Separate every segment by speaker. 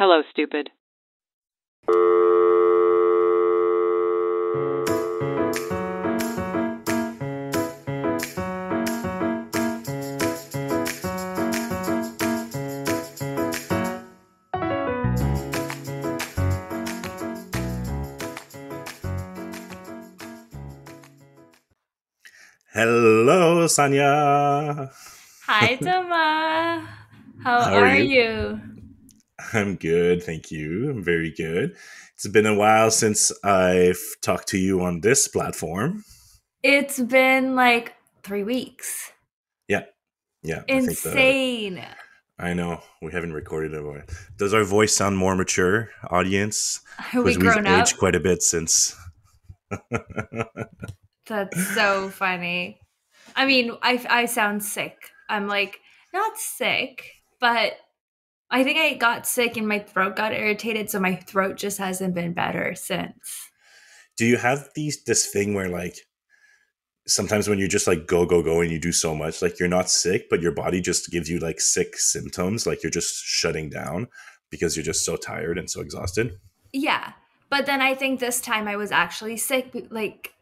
Speaker 1: Hello, stupid.
Speaker 2: Hello, Sanya.
Speaker 3: Hi, Doma. How
Speaker 2: How are
Speaker 3: are
Speaker 2: you?
Speaker 3: you?
Speaker 2: I'm good, thank you. I'm very good. It's been a while since I've talked to you on this platform.
Speaker 3: It's been like 3 weeks.
Speaker 2: Yeah, yeah.
Speaker 3: Insane.
Speaker 2: I know we haven't recorded it. Does our voice sound more mature, audience?
Speaker 3: Are we
Speaker 2: Because we've
Speaker 3: grown
Speaker 2: aged
Speaker 3: up?
Speaker 2: quite a bit since.
Speaker 3: That's so funny. I mean, I sound sick. I'm like, not sick, but I think I got sick and my throat got irritated, so my throat just hasn't been better since.
Speaker 2: Do you have this thing where like sometimes when you just like go and you do so much, like you're not sick, but your body just gives you like sick symptoms, like you're just shutting down because you're just so tired and so exhausted?
Speaker 3: Yeah. But then I think this time I was actually sick, like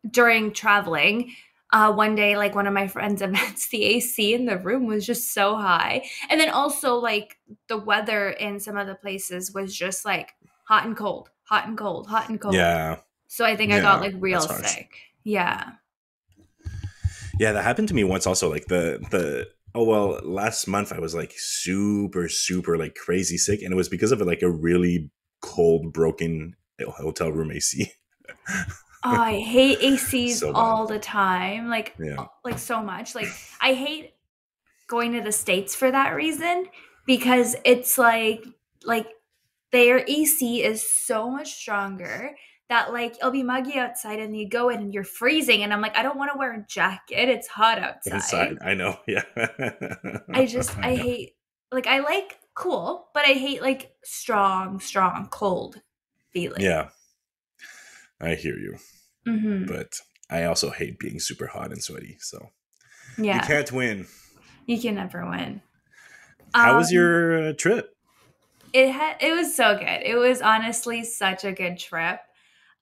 Speaker 3: during traveling. One day, like one of my friends' events, the AC in the room was just so high. And then also, like, the weather in some of the places was just like hot and cold, hot and cold, hot and cold.
Speaker 2: Yeah,
Speaker 3: So I think I got
Speaker 2: yeah,
Speaker 3: like
Speaker 2: that's
Speaker 3: real
Speaker 2: harsh.
Speaker 3: sick. Yeah.
Speaker 2: Yeah, that happened to me once also. Like the oh well, last month I was like super like crazy sick, and it was because of like a really cold, broken hotel room AC.
Speaker 3: Oh, I hate ACs
Speaker 2: So bad.
Speaker 3: all the time.
Speaker 2: Yeah.
Speaker 3: Like so much. Like, I hate going to the States for that reason because it's like their AC is so much stronger that like it'll be muggy outside and you go in and you're freezing and I'm like, I don't want to wear a jacket. It's hot outside.
Speaker 2: Inside, I know. Yeah. I
Speaker 3: I
Speaker 2: know.
Speaker 3: hate like I like cool, but I hate like strong cold feeling.
Speaker 2: Yeah, I hear you.
Speaker 3: Mhm.
Speaker 2: But I also hate being super hot and sweaty. So you
Speaker 3: Yeah.
Speaker 2: can't win.
Speaker 3: You can never win.
Speaker 2: How was
Speaker 3: Um
Speaker 2: your trip?
Speaker 3: it was so good. It was honestly such a good trip.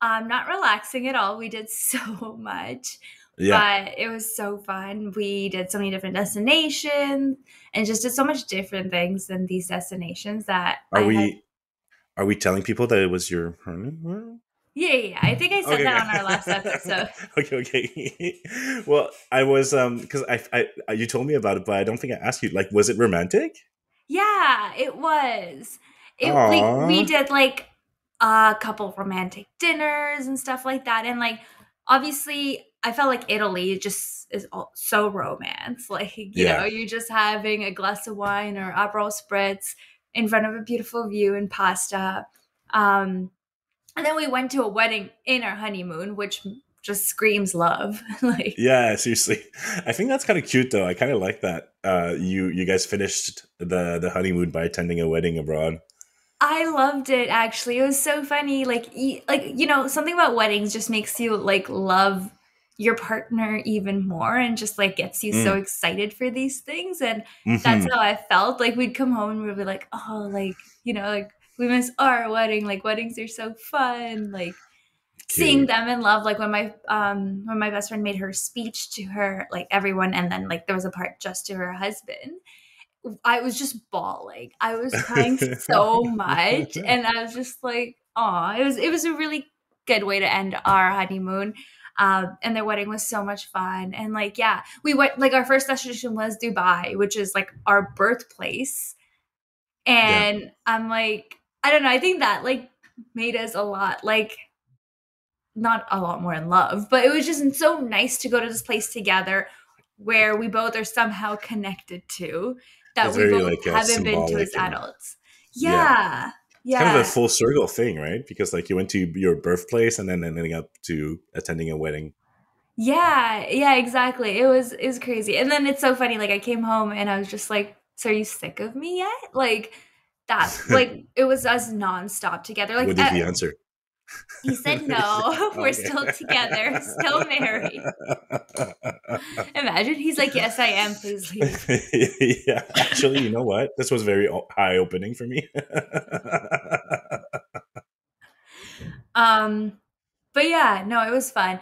Speaker 3: Not relaxing at all. We did so much,
Speaker 2: Yeah.
Speaker 3: but it was so fun. We did so many different destinations and just did so much different things than these destinations that
Speaker 2: Are
Speaker 3: I had.
Speaker 2: we are we telling people that it was your honeymoon?
Speaker 3: Yeah. I think I said
Speaker 2: Okay,
Speaker 3: that on our last
Speaker 2: okay.
Speaker 3: episode.
Speaker 2: Okay. Well, I was because you told me about it, but I don't think I asked you. Like, was it romantic?
Speaker 3: Yeah, it was. It like we
Speaker 2: Aww.
Speaker 3: did like a couple romantic dinners and stuff like that, and like obviously I felt like Italy just is so romance. Like
Speaker 2: Yeah.
Speaker 3: you're just having a glass of wine or Aperol spritz in front of a beautiful view and pasta. Um, and then we went to a wedding in our honeymoon, which just screams love. Like
Speaker 2: Yeah, seriously. I think that's kind of cute though. I kind of like that. You guys finished the honeymoon by attending a wedding abroad.
Speaker 3: I loved it actually. It was so funny. Something about weddings just makes you like love your partner even more and just like gets you so
Speaker 2: Mm.
Speaker 3: excited for these things. And that's
Speaker 2: Hmm.
Speaker 3: how I felt. Like we'd come home and we'd be like, oh, like we miss our wedding. Like weddings are so fun. Like seeing
Speaker 2: Cute.
Speaker 3: them in love. Like when my best friend made her speech to her, like everyone, and then like there was a part just to her husband. I was just bawling. I was crying so much, and I was just like, "Aw!" It was a really good way to end our honeymoon. And their wedding was so much fun. And like, yeah, we went like our first destination was Dubai, which is like our birthplace.
Speaker 2: Yeah.
Speaker 3: And I'm like, I don't know. I think that like made us a lot like not a lot more in love, but it was just so nice to go to this place together where we both are somehow connected to that
Speaker 2: It's
Speaker 3: we
Speaker 2: very
Speaker 3: both
Speaker 2: like
Speaker 3: haven't been to as
Speaker 2: symbolic and
Speaker 3: adults.
Speaker 2: yeah.
Speaker 3: Yeah.
Speaker 2: It's kind of a
Speaker 3: Yeah.
Speaker 2: full circle thing, right? Because like you went to your birthplace and then ending up to attending a wedding.
Speaker 3: Yeah. Yeah, exactly. It was crazy. And then it's so funny like I came home and I was just like, "So are you sick of me yet?" Like that like it was us nonstop together.
Speaker 2: What
Speaker 3: Like
Speaker 2: did he answer?
Speaker 3: He said no. We're
Speaker 2: Okay.
Speaker 3: still together, still married. Imagine he's like, yes, I am. Please leave.
Speaker 2: Yeah, actually, you know what? This was very eye opening for me.
Speaker 3: Um, but yeah, no, it was fun.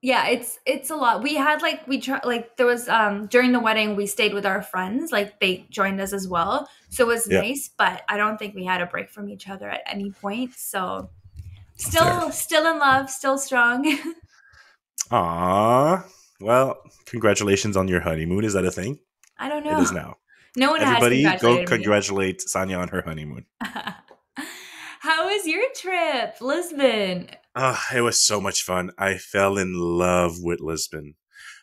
Speaker 3: Yeah, it's a lot. We had like we try like there was during the wedding we stayed with our friends, like they joined us as well. So it was
Speaker 2: Yeah,
Speaker 3: nice, but I don't think we had a break from each other at any point. So
Speaker 2: fair.
Speaker 3: still in love, still strong.
Speaker 2: Aww. Well, congratulations on your honeymoon. Is that a thing?
Speaker 3: I don't
Speaker 2: It is
Speaker 3: know.
Speaker 2: now.
Speaker 3: No one has
Speaker 2: Everybody, go
Speaker 3: congratulated me.
Speaker 2: congratulate Sanya on her honeymoon.
Speaker 3: How was your trip, Lisbon?
Speaker 2: It was so much fun. I fell in love with Lisbon.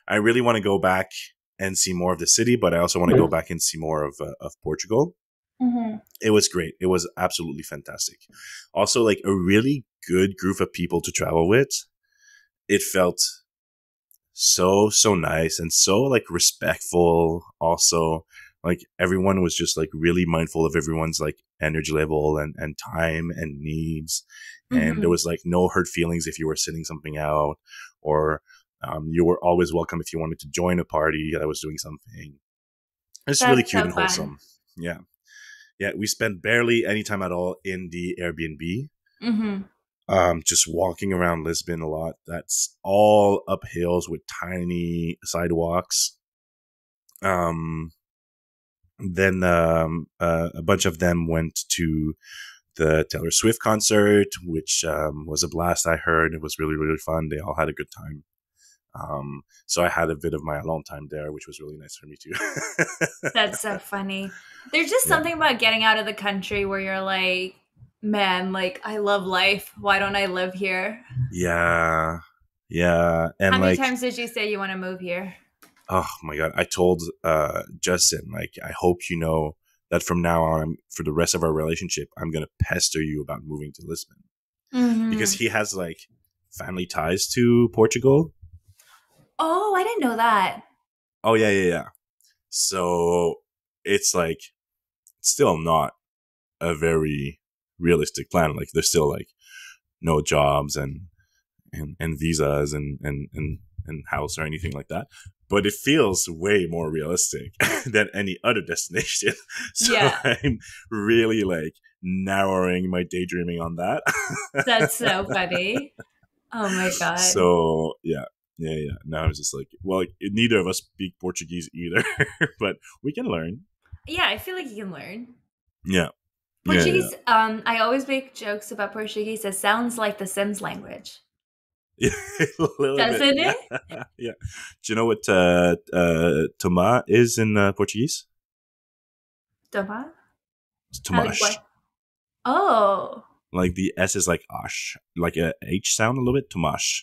Speaker 2: I really want to go back and see more of the city, but I also want to go back and see more of Portugal.
Speaker 3: Mm-hmm.
Speaker 2: It was great. It was absolutely fantastic. Also, like a really good group of people to travel with. It felt so nice and so like respectful. Also, like everyone was just like really mindful of everyone's like energy level and time and needs. And there
Speaker 3: Mm-hmm.
Speaker 2: was like no hurt feelings if you were sitting something out, or you were always welcome if you wanted to join a party that was doing something. It's really
Speaker 3: That's
Speaker 2: cute
Speaker 3: so
Speaker 2: and
Speaker 3: fun.
Speaker 2: wholesome. Yeah. Yeah. We spent barely any time at all in the Airbnb.
Speaker 3: Mm-hmm.
Speaker 2: Just walking around Lisbon a lot. That's all up hills with tiny sidewalks. Um, then a bunch of them went to the Taylor Swift concert, which was a blast. I heard it was really fun. They all had a good time. So I had a bit of my alone time there, which was really nice for me too.
Speaker 3: That's so funny. There's just
Speaker 2: Yeah,
Speaker 3: something about getting out of the country where you're like, man, like I love life. Why don't I live here?
Speaker 2: yeah, yeah,
Speaker 3: How
Speaker 2: and
Speaker 3: many
Speaker 2: like
Speaker 3: times did you say you want to move here?
Speaker 2: oh my god, I told Justin, like, I hope you know that from now on, for the rest of our relationship, I'm gonna pester you about moving to Lisbon because
Speaker 3: Mm-hmm.
Speaker 2: he has like family ties to Portugal.
Speaker 3: Oh, I didn't know that.
Speaker 2: Oh yeah. So it's like still not a very realistic plan. Like there's still like no jobs and visas and house or anything like that. But it feels way more realistic than any other destination. So
Speaker 3: Yeah,
Speaker 2: I'm really like narrowing my daydreaming on that.
Speaker 3: that's so funny. Oh my god.
Speaker 2: So yeah. Now I'm just like, well, neither of us speak Portuguese either, but we can learn.
Speaker 3: Yeah, I feel like you can learn.
Speaker 2: Yeah, yeah.
Speaker 3: Portuguese, I always make jokes about Portuguese. It sounds like the Sims language.
Speaker 2: Yeah, a little bit.
Speaker 3: Doesn't
Speaker 2: Yeah,
Speaker 3: it?
Speaker 2: yeah. Do you know what Tomá is in Portuguese?
Speaker 3: Toma? Like
Speaker 2: Tomash.
Speaker 3: what? Oh,
Speaker 2: Like the S is like ash, like a H sound a little bit. Tomash.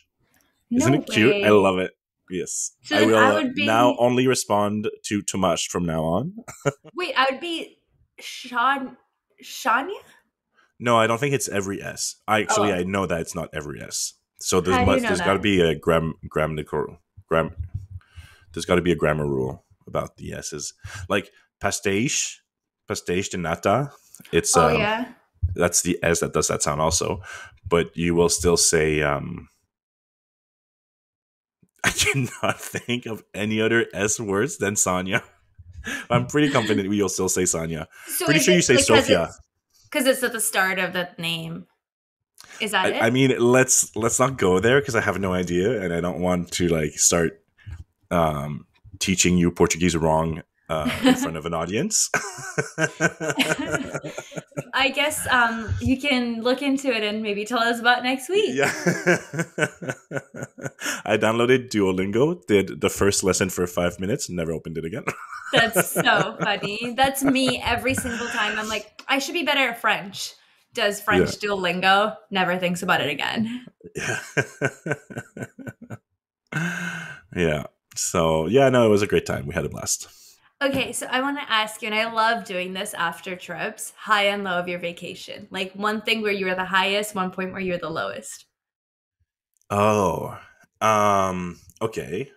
Speaker 2: Isn't
Speaker 3: no
Speaker 2: it cute? I
Speaker 3: way.
Speaker 2: love it. Yes.
Speaker 3: So
Speaker 2: I
Speaker 3: then I
Speaker 2: will
Speaker 3: would
Speaker 2: now
Speaker 3: be,
Speaker 2: only respond to Tomash from now on.
Speaker 3: wait, I would be Shania?
Speaker 2: No, I don't think it's every S. I
Speaker 3: Oh,
Speaker 2: know that it's not every S. So
Speaker 3: how do you know
Speaker 2: there's got to
Speaker 3: that?
Speaker 2: be a gram there's got to be a grammar rule about the S's. Like pastiche de nata. It's
Speaker 3: Oh, yeah.
Speaker 2: that's the S that does that sound also, but you will still say I cannot think of any other S words than Sanya. I'm pretty confident you'll still say Sanya.
Speaker 3: So
Speaker 2: Pretty
Speaker 3: is
Speaker 2: sure you
Speaker 3: it
Speaker 2: say
Speaker 3: like
Speaker 2: Sophia.
Speaker 3: because it's at the start of the name? Is that
Speaker 2: I
Speaker 3: it?
Speaker 2: mean, let's not go there because I have no idea and I don't want to like start um, teaching you Portuguese wrong in front of an audience.
Speaker 3: I guess you can look into it and maybe tell us about next week.
Speaker 2: Yeah. I downloaded Duolingo, did the first lesson for 5 minutes, never opened it again.
Speaker 3: That's so funny. That's me every single time. I'm like, I should be better at French. Does
Speaker 2: Yeah.
Speaker 3: French Duolingo? Never thinks about it again.
Speaker 2: Yeah. Yeah. So, yeah, no, it was a great time. We had a blast.
Speaker 3: Okay, so I want to ask you, and I love doing this after trips, high and low of your vacation. Like one thing where you were the highest, one point where you're the lowest.
Speaker 2: Oh, okay.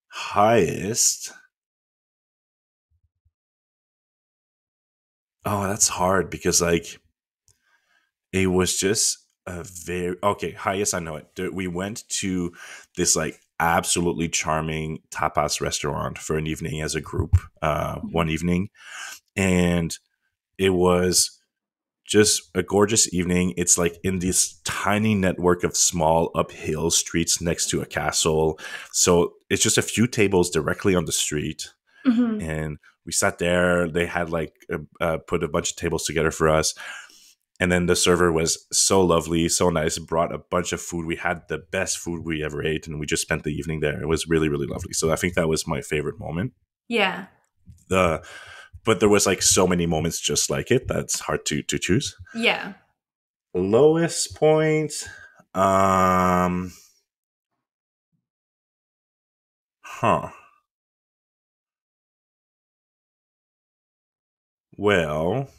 Speaker 2: Highest. Oh, that's hard because like It was just a very okay. Highest I know it. We went to this like absolutely charming tapas restaurant for an evening as a group. One
Speaker 3: Mhm.
Speaker 2: evening, and it was just a gorgeous evening. It's like in this tiny network of small uphill streets next to a castle. So it's just a few tables directly on the street.
Speaker 3: Mhm.
Speaker 2: And we sat there. They had like put a bunch of tables together for us. And then the server was so lovely, so nice, brought a bunch of food. We had the best food we ever ate, and we just spent the evening there. It was really, really lovely. So I think that was my favorite moment.
Speaker 3: Yeah.
Speaker 2: The But there was like so many moments just like it that's hard to choose.
Speaker 3: Yeah.
Speaker 2: Lowest point, um, huh. Well,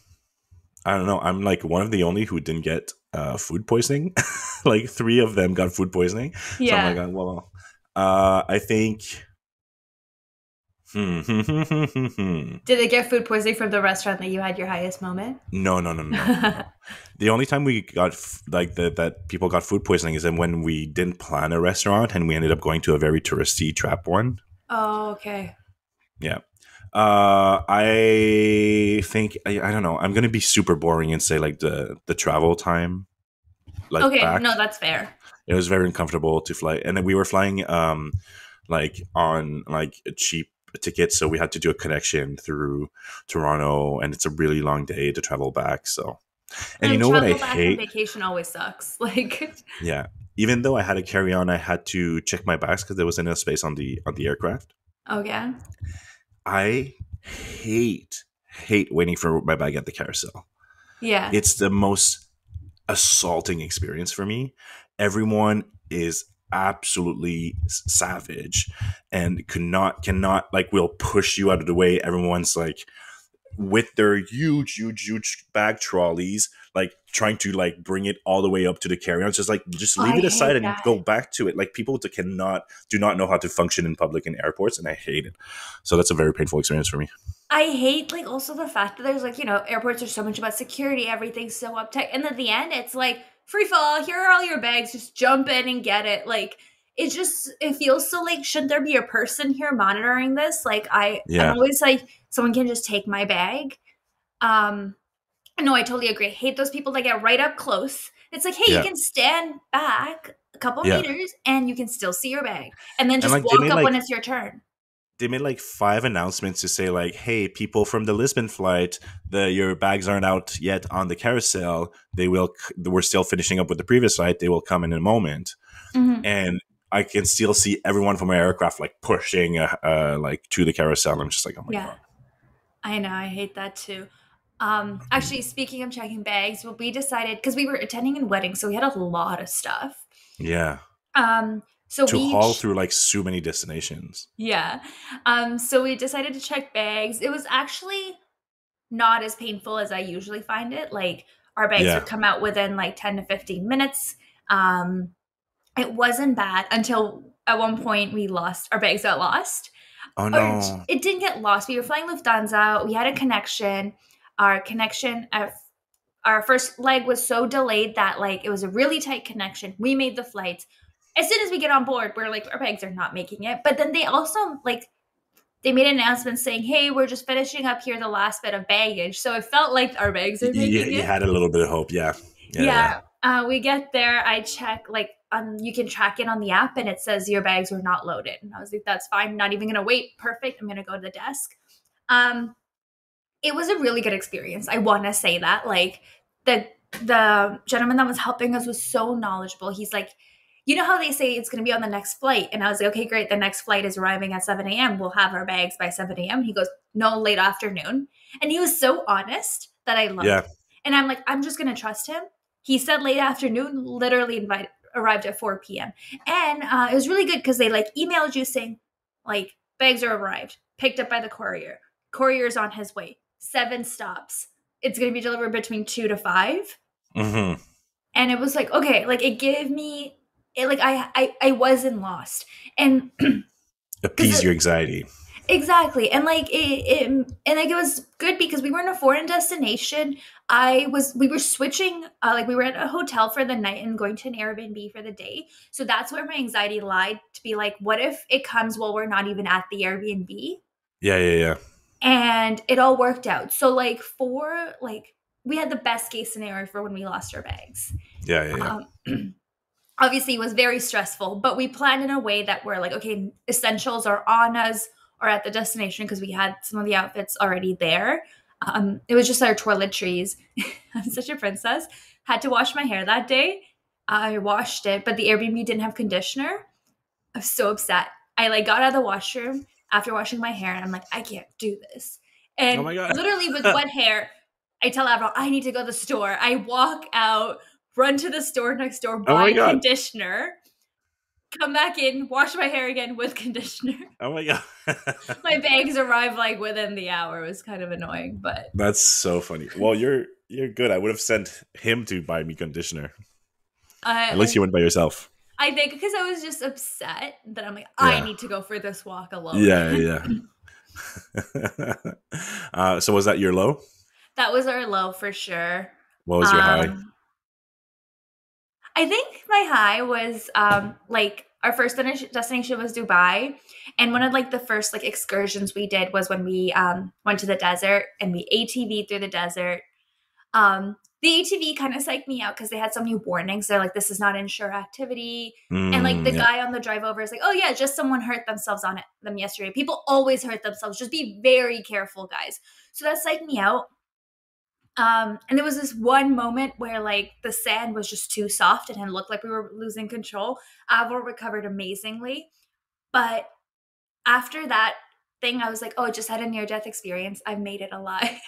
Speaker 2: I don't know. I'm like one of the only who didn't get food poisoning. Like three of them got food poisoning. So I'm like,
Speaker 3: Yeah.
Speaker 2: well, I think. No,
Speaker 3: Did they get food poisoning from the restaurant that you had your highest moment?
Speaker 2: no, no, no, no, no. The only time we got like that people got food poisoning is when we didn't plan a restaurant and we ended up going to a very touristy trap one.
Speaker 3: Oh, okay.
Speaker 2: Yeah. I think I don't know. I'm gonna be super boring and say like the travel time, like
Speaker 3: Okay,
Speaker 2: back.
Speaker 3: no, that's fair.
Speaker 2: It was very uncomfortable to fly, and then we were flying like on like a cheap ticket, so we had to do a connection through Toronto, and it's a really long day to travel back. So, and you
Speaker 3: And
Speaker 2: know what I
Speaker 3: travel back from
Speaker 2: hate?
Speaker 3: vacation always sucks. Like,
Speaker 2: Yeah, even though I had a carry on, I had to check my bags because there wasn't enough space on the aircraft.
Speaker 3: okay.
Speaker 2: I hate waiting for my bag at the carousel.
Speaker 3: Yeah.
Speaker 2: It's the most assaulting experience for me. Everyone is absolutely savage and cannot like will push you out of the way. Everyone's like with their huge bag trolleys, like trying to like bring it all the way up to the carry-on. It's just like just
Speaker 3: I
Speaker 2: leave it aside
Speaker 3: hate
Speaker 2: and
Speaker 3: that.
Speaker 2: go back to it. Like people do not know how to function in public in airports, and I hate it. So that's a very painful experience for me.
Speaker 3: I hate like also the fact that there's like, airports are so much about security, everything's so uptight. And at the end it's like free fall, here are all your bags, just jump in and get it. Like it feels so like shouldn't there be a person here monitoring this? Like I'm
Speaker 2: Yeah,
Speaker 3: always like someone can just take my bag. Um no, I totally agree. I hate those people that get right up close. It's like, hey, you
Speaker 2: yeah,
Speaker 3: can stand back a couple
Speaker 2: yeah.
Speaker 3: meters and you can still see your bag. And then
Speaker 2: And
Speaker 3: just
Speaker 2: like
Speaker 3: walk up when it's your turn.
Speaker 2: they made like five announcements to say like, hey, people from the Lisbon flight, your bags aren't out yet on the carousel. We're still finishing up with the previous flight. They will come in a moment.
Speaker 3: Mhm.
Speaker 2: And I can still see everyone from my aircraft like pushing like to the carousel. I'm just like, oh my
Speaker 3: Yeah.
Speaker 2: god.
Speaker 3: I know, I hate that too. Actually, speaking of checking bags, what we decided because we were attending a wedding, so we had a lot of stuff.
Speaker 2: Yeah.
Speaker 3: So
Speaker 2: To
Speaker 3: we
Speaker 2: haul
Speaker 3: each,
Speaker 2: through like so many destinations.
Speaker 3: yeah, so we decided to check bags. It was actually not as painful as I usually find it. Like our bags would
Speaker 2: Yeah.
Speaker 3: come out within like 10 to 15 minutes. Um, it wasn't bad until at one point we lost our bags got lost.
Speaker 2: Oh
Speaker 3: Or
Speaker 2: no.
Speaker 3: it didn't get lost. We were flying Lufthansa. We had a connection. Our connection at our first leg was so delayed that like it was a really tight connection. We made the flight. As soon as we get on board, we're like our bags are not making it. But then they also like they made an announcement saying, "Hey, we're just finishing up here the last bit of baggage." So it felt like our bags are
Speaker 2: Yeah,
Speaker 3: making
Speaker 2: you
Speaker 3: it.
Speaker 2: had a little bit of hope. Yeah. Yeah. Yeah.
Speaker 3: Yeah. We get there. I check like you can track it on the app, and it says your bags were not loaded. And I was like, "That's fine. Not even gonna wait. Perfect. I'm gonna go to the desk." Um, it was a really good experience. I want to say that. Like the gentleman that was helping us was so knowledgeable. He's like, you know how they say it's going to be on the next flight, and I was like, okay, great. The next flight is arriving at 7 a.m. We'll have our bags by 7 a.m. He goes, no, late afternoon, and he was so honest that I loved
Speaker 2: Yeah.
Speaker 3: it. And I'm like, I'm just going to trust him. He said late afternoon, literally arrived at 4 p.m. And it was really good because they like emailed you saying like bags are arrived, picked up by the courier. Courier's on his way. 7 stops. It's going to be delivered between 2 to 5.
Speaker 2: Mm-hmm.
Speaker 3: And it was like, okay, like it gave me, it, like I wasn't lost. And because
Speaker 2: Appease your anxiety.
Speaker 3: Exactly. And like and like it was good because we were in a foreign destination. We were switching like we were at a hotel for the night and going to an Airbnb for the day. So that's where my anxiety lied, to be like, what if it comes while we're not even at the Airbnb?
Speaker 2: Yeah, yeah, yeah,
Speaker 3: And it all worked out. So like for like we had the best case scenario for when we lost our bags.
Speaker 2: yeah, yeah, yeah.
Speaker 3: Obviously it was very stressful, but we planned in a way that we're like, okay, essentials are on us or at the destination because we had some of the outfits already there. It was just our toiletries. I'm such a princess. Had to wash my hair that day. I washed it, but the Airbnb didn't have conditioner. I was so upset. I like got out of the washroom after washing my hair and I'm like, I can't do this.
Speaker 2: Oh
Speaker 3: And
Speaker 2: my god.
Speaker 3: literally with wet hair, I tell Avril, I need to go to the store. I walk out, run to the store next door,
Speaker 2: Oh my
Speaker 3: buy
Speaker 2: god.
Speaker 3: conditioner, come back in, wash my hair again with conditioner.
Speaker 2: Oh my god.
Speaker 3: My bags arrived like within the hour. It was kind of annoying, but
Speaker 2: That's so funny. Well, you're good. I would have sent him to buy me conditioner. At least
Speaker 3: I
Speaker 2: you went by yourself.
Speaker 3: I think because I was just upset that I'm like, I
Speaker 2: Yeah.
Speaker 3: need to go for this walk alone.
Speaker 2: Yeah, yeah. So was that your low?
Speaker 3: That was our low for sure.
Speaker 2: What was your high?
Speaker 3: Um, I think my high was like our first destination was Dubai, and one of like the first like excursions we did was when we went to the desert and we ATV through the desert. The ATV kind of psyched me out because they had so many warnings. They're like, "This is not inshore activity," and like the
Speaker 2: Yeah.
Speaker 3: guy on the drive over is like, "Oh yeah, just someone hurt themselves on them yesterday. People always hurt themselves. Just be very careful, guys." So that psyched me out. And there was this one moment where like the sand was just too soft and it looked like we were losing control. Avor recovered amazingly. But after that thing, I was like, oh, I just had a near death experience. I've made it alive.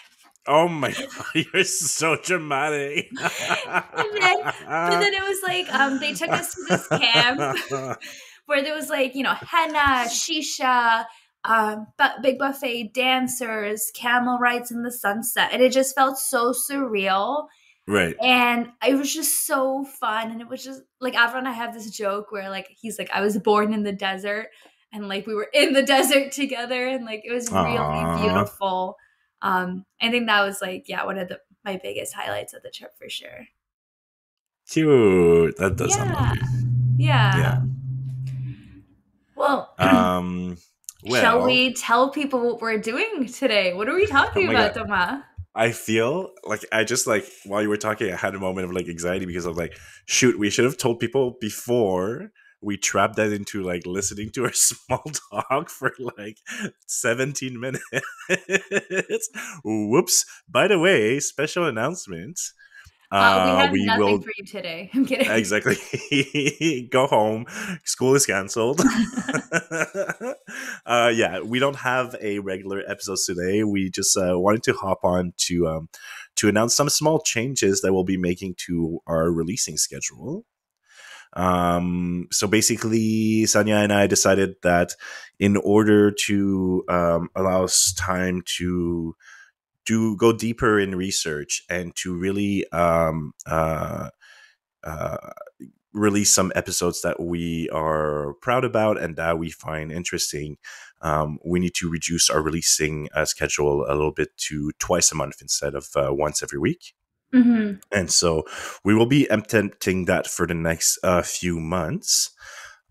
Speaker 2: Oh my god, you're so dramatic.
Speaker 3: And then, but then it was like, they took us to this camp where there was like, henna, shisha, big buffet dancers, camel rides in the sunset. And it just felt so surreal.
Speaker 2: Right.
Speaker 3: And it was just so fun. And it was just like Avron and I have this joke where like he's like, I was born in the desert and like we were in the desert together and like it was really
Speaker 2: Aww.
Speaker 3: beautiful. I think that was like, yeah, one of my biggest highlights of the trip for sure.
Speaker 2: Cute. That does sound
Speaker 3: Yeah.
Speaker 2: lovely.
Speaker 3: Yeah.
Speaker 2: Yeah.
Speaker 3: Well,
Speaker 2: Um
Speaker 3: shall
Speaker 2: well,
Speaker 3: we tell people what we're doing today? What are we
Speaker 2: oh
Speaker 3: talking
Speaker 2: my
Speaker 3: about,
Speaker 2: god.
Speaker 3: Toma?
Speaker 2: I feel like I just like while you were talking, I had a moment of like anxiety because I'm like, shoot, we should have told people before we trapped that into like listening to our small talk for like 17 minutes. Whoops. By the way, special announcement.
Speaker 3: We have
Speaker 2: We
Speaker 3: nothing
Speaker 2: will
Speaker 3: for you today. I'm kidding.
Speaker 2: exactly go home. School is canceled. Yeah, we don't have a regular episode today. We just wanted to hop on to announce some small changes that we'll be making to our releasing schedule. So basically, Sanya and I decided that in order to allow us time to go deeper in research and to really uh, release some episodes that we are proud about and that we find interesting, we need to reduce our releasing schedule a little bit to twice a month instead of once every week.
Speaker 3: Mm-hmm.
Speaker 2: And so we will be attempting that for the next few months.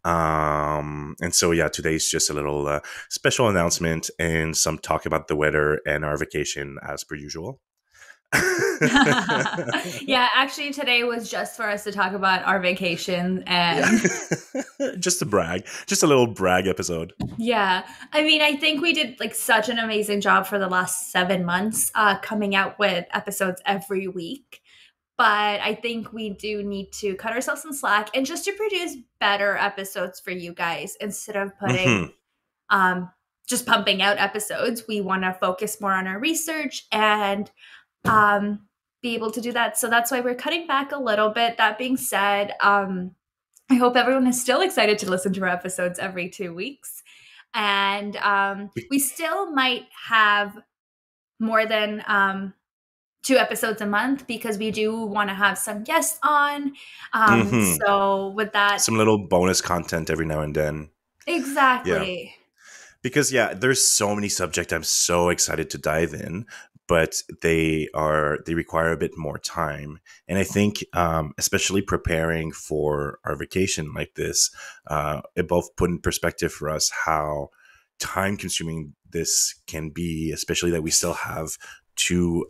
Speaker 2: And so, yeah, today's just a little special announcement and some talk about the weather and our vacation as per usual.
Speaker 3: Yeah, actually today was just for us to talk about our vacation
Speaker 2: Yeah.
Speaker 3: and
Speaker 2: Just to brag, just a little brag episode.
Speaker 3: yeah. I mean, I think we did like such an amazing job for the last 7 months coming out with episodes every week. But I think we do need to cut ourselves some slack and just to produce better episodes for you guys instead of putting
Speaker 2: Mm-hmm.
Speaker 3: um just pumping out episodes. We want to focus more on our research and be able to do that. So that's why we're cutting back a little bit. That being said, I hope everyone is still excited to listen to our episodes every 2 weeks. And we still might have more than 2 episodes a month because we do want to have some guests on.
Speaker 2: Mm-hmm.
Speaker 3: So with that,
Speaker 2: Some little bonus content every now and then. Yeah.
Speaker 3: exactly.
Speaker 2: Because there's so many subjects I'm so excited to dive in, but they require a bit more time. And I think, especially preparing for our vacation like this, it both put in perspective for us how time consuming this can be, especially that we still have two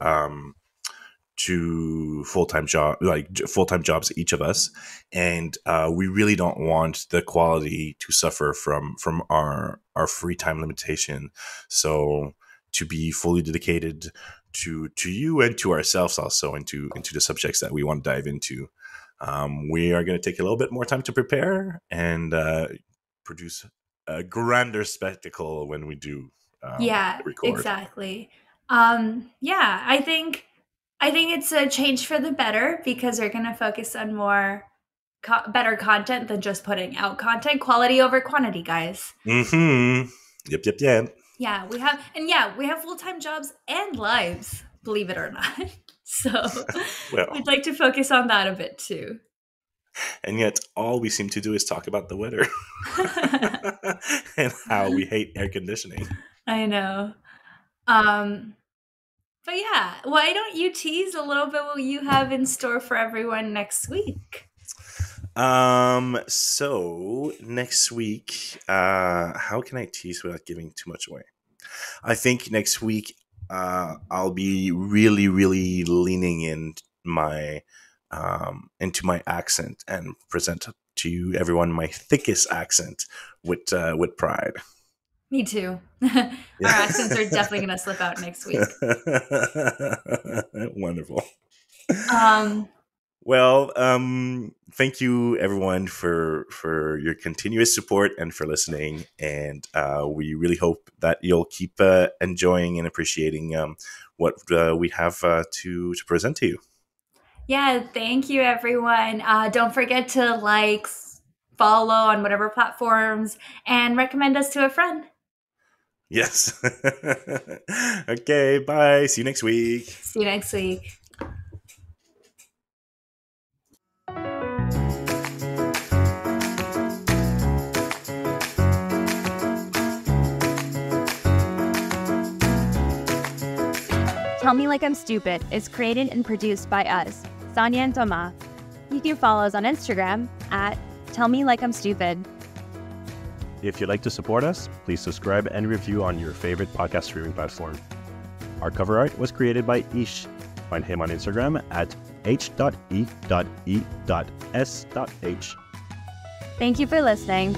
Speaker 2: full-time jobs, each of us, and we really don't want the quality to suffer from our free time limitation. So to be fully dedicated to you and to ourselves also, into the subjects that we want to dive into, we are going to take a little bit more time to prepare and produce a grander spectacle when we do record.
Speaker 3: Exactly. I think it's a change for the better, because we're going to focus on more better content than just putting out content. Quality over quantity, guys.
Speaker 2: Mm-hmm. Yep.
Speaker 3: Yeah, we have full-time jobs and lives, believe it or not. So we'd like to focus on that a bit too.
Speaker 2: And yet all we seem to do is talk about the weather and how we hate air conditioning.
Speaker 3: I know. But yeah, why don't you tease a little bit what you have in store for everyone next week?
Speaker 2: So next week, how can I tease without giving too much away? I think next week, I'll be really, really leaning in into my accent and present to you everyone my thickest accent with pride.
Speaker 3: Me too. Our accents are definitely going to slip out next week.
Speaker 2: Wonderful. Well, thank you everyone for your continuous support and for listening. And we really hope that you'll keep enjoying and appreciating what we have to present to you.
Speaker 3: Yeah, thank you everyone. Don't forget to follow on whatever platforms, and recommend us to a friend.
Speaker 2: Yes. Okay, bye. See you next week.
Speaker 3: See you next week.
Speaker 1: Tell Me Like I'm Stupid is created and produced by us, Sonia and Thomas. You can follow us on Instagram at Tell Me Like I'm Stupid.
Speaker 4: If you'd like to support us, please subscribe and review on your favorite podcast streaming platform. Our cover art was created by Ish. Find him on Instagram at h.e.e.s.h.
Speaker 1: Thank you for listening.